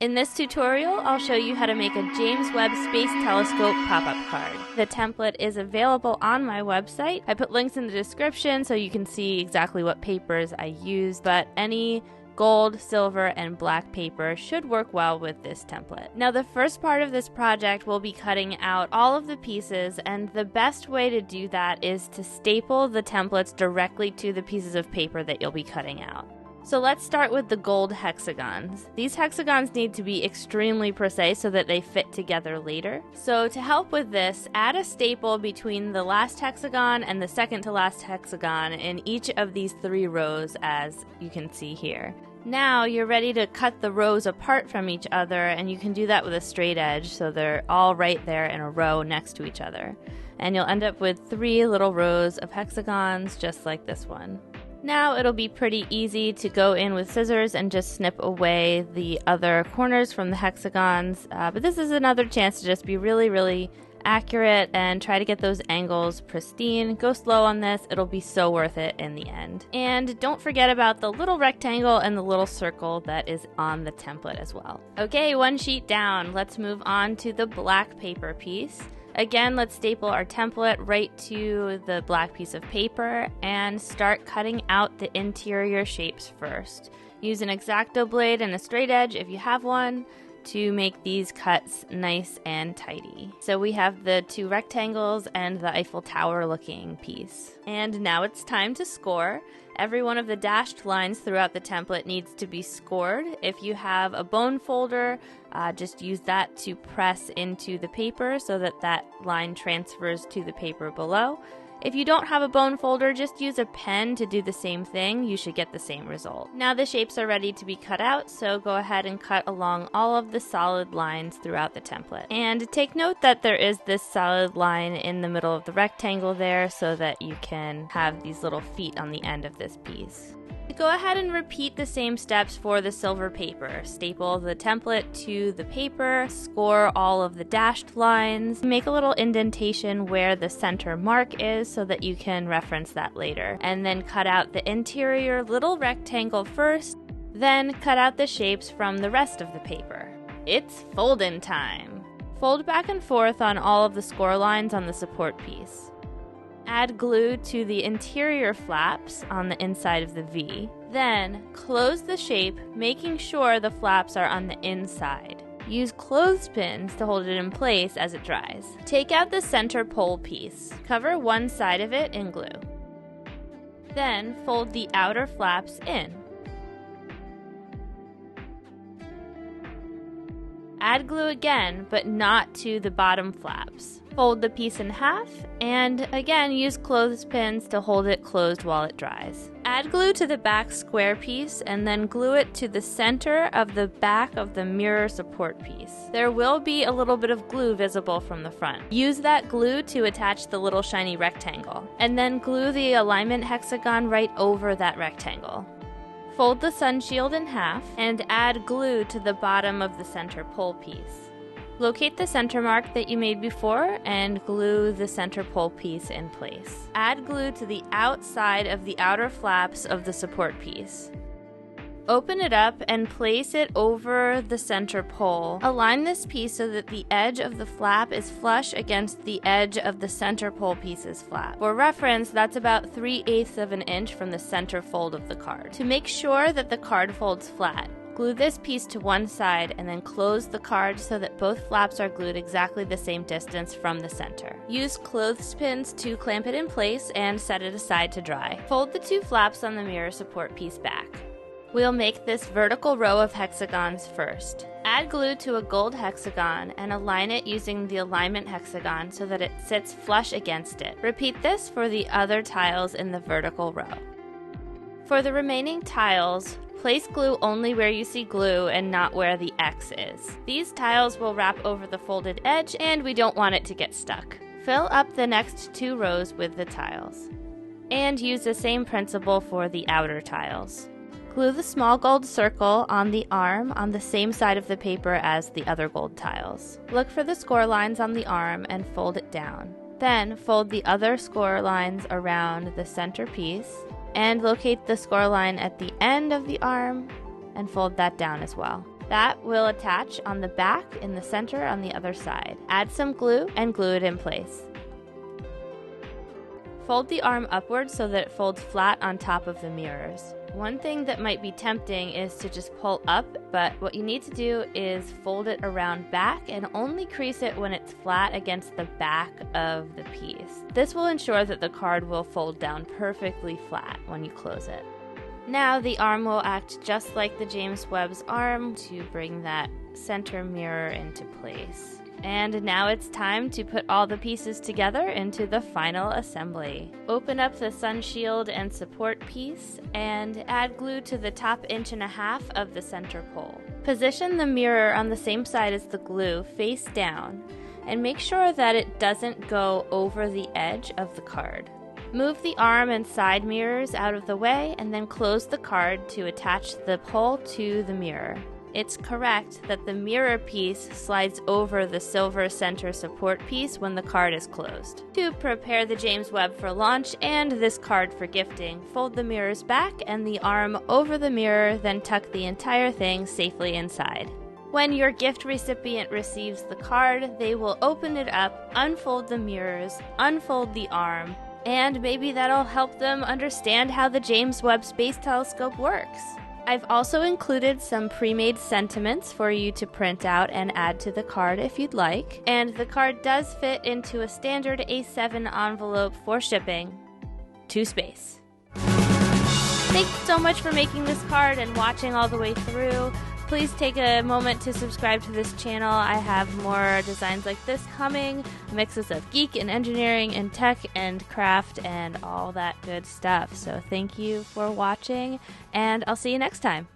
In this tutorial, I'll show you how to make a James Webb Space Telescope pop-up card. The template is available on my website. I put links in the description so you can see exactly what papers I use, but any gold, silver, and black paper should work well with this template. Now, the first part of this project will be cutting out all of the pieces, and the best way to do that is to staple the templates directly to the pieces of paper that you'll be cutting out. So let's start with the gold hexagons. These hexagons need to be extremely precise so that they fit together later. So to help with this, add a staple between the last hexagon and the second to last hexagon in each of these 3 rows, as you can see here. Now you're ready to cut the rows apart from each other, and you can do that with a straight edge so they're all right there in a row next to each other. And you'll end up with 3 little rows of hexagons just like this one. Now it'll be pretty easy to go in with scissors and just snip away the other corners from the hexagons, but this is another chance to just be really accurate and try to get those angles pristine. Go slow on this, it'll be so worth it in the end. And don't forget about the little rectangle and the little circle that is on the template as well. Okay, 1 sheet down, let's move on to the black paper piece. Again, let's staple our template right to the black piece of paper and start cutting out the interior shapes first. Use an X-Acto blade and a straight edge if you have one to make these cuts nice and tidy. So we have the 2 rectangles and the Eiffel Tower looking piece. And now it's time to score. Every one of the dashed lines throughout the template needs to be scored. If you have a bone folder, just use that to press into the paper so that that line transfers to the paper below. If you don't have a bone folder, just use a pen to do the same thing. You should get the same result. Now the shapes are ready to be cut out, so go ahead and cut along all of the solid lines throughout the template. And take note that there is this solid line in the middle of the rectangle there so that you can have these little feet on the end of this piece. Go ahead and repeat the same steps for the silver paper. Staple the template to the paper, score all of the dashed lines, make a little indentation where the center mark is so that you can reference that later, and then cut out the interior little rectangle first, then cut out the shapes from the rest of the paper. It's fold-in time! Fold back and forth on all of the score lines on the support piece. Add glue to the interior flaps on the inside of the V. Then close the shape, making sure the flaps are on the inside. Use clothespins to hold it in place as it dries. Take out the center pole piece. Cover one side of it in glue. Then fold the outer flaps in. Add glue again, but not to the bottom flaps. Fold the piece in half, and again use clothespins to hold it closed while it dries. Add glue to the back square piece and then glue it to the center of the back of the mirror support piece. There will be a little bit of glue visible from the front. Use that glue to attach the little shiny rectangle, and then glue the alignment hexagon right over that rectangle. Fold the sun shield in half and add glue to the bottom of the center pole piece. Locate the center mark that you made before and glue the center pole piece in place. Add glue to the outside of the outer flaps of the support piece. Open it up and place it over the center pole. Align this piece so that the edge of the flap is flush against the edge of the center pole piece's flap. For reference, that's about 3/8 of an inch from the center fold of the card. To make sure that the card folds flat, glue this piece to one side and then close the card so that both flaps are glued exactly the same distance from the center. Use clothespins to clamp it in place and set it aside to dry. Fold the 2 flaps on the mirror support piece back. We'll make this vertical row of hexagons first. Add glue to a gold hexagon and align it using the alignment hexagon so that it sits flush against it. Repeat this for the other tiles in the vertical row. For the remaining tiles, place glue only where you see glue and not where the X is. These tiles will wrap over the folded edge and we don't want it to get stuck. Fill up the next 2 rows with the tiles. And use the same principle for the outer tiles. Glue the small gold circle on the arm on the same side of the paper as the other gold tiles. Look for the score lines on the arm and fold it down. Then fold the other score lines around the center piece and locate the score line at the end of the arm and fold that down as well. That will attach on the back, in the center, on the other side. Add some glue and glue it in place. Fold the arm upward so that it folds flat on top of the mirrors. One thing that might be tempting is to just pull up, but what you need to do is fold it around back and only crease it when it's flat against the back of the piece. This will ensure that the card will fold down perfectly flat when you close it. Now the arm will act just like the James Webb's arm to bring that center mirror into place. And now it's time to put all the pieces together into the final assembly. Open up the sun shield and support piece and add glue to the top 1.5 inches of the center pole. Position the mirror on the same side as the glue, face down, and make sure that it doesn't go over the edge of the card. Move the arm and side mirrors out of the way and then close the card to attach the pole to the mirror. It's correct that the mirror piece slides over the silver center support piece when the card is closed. To prepare the James Webb for launch and this card for gifting, fold the mirrors back and the arm over the mirror, then tuck the entire thing safely inside. When your gift recipient receives the card, they will open it up, unfold the mirrors, unfold the arm, and maybe that'll help them understand how the James Webb Space Telescope works. I've also included some pre-made sentiments for you to print out and add to the card if you'd like. And the card does fit into a standard A7 envelope for shipping to space. Thanks so much for making this card and watching all the way through. Please take a moment to subscribe to this channel. I have more designs like this coming, mixes of geek and engineering and tech and craft and all that good stuff. So thank you for watching, and I'll see you next time.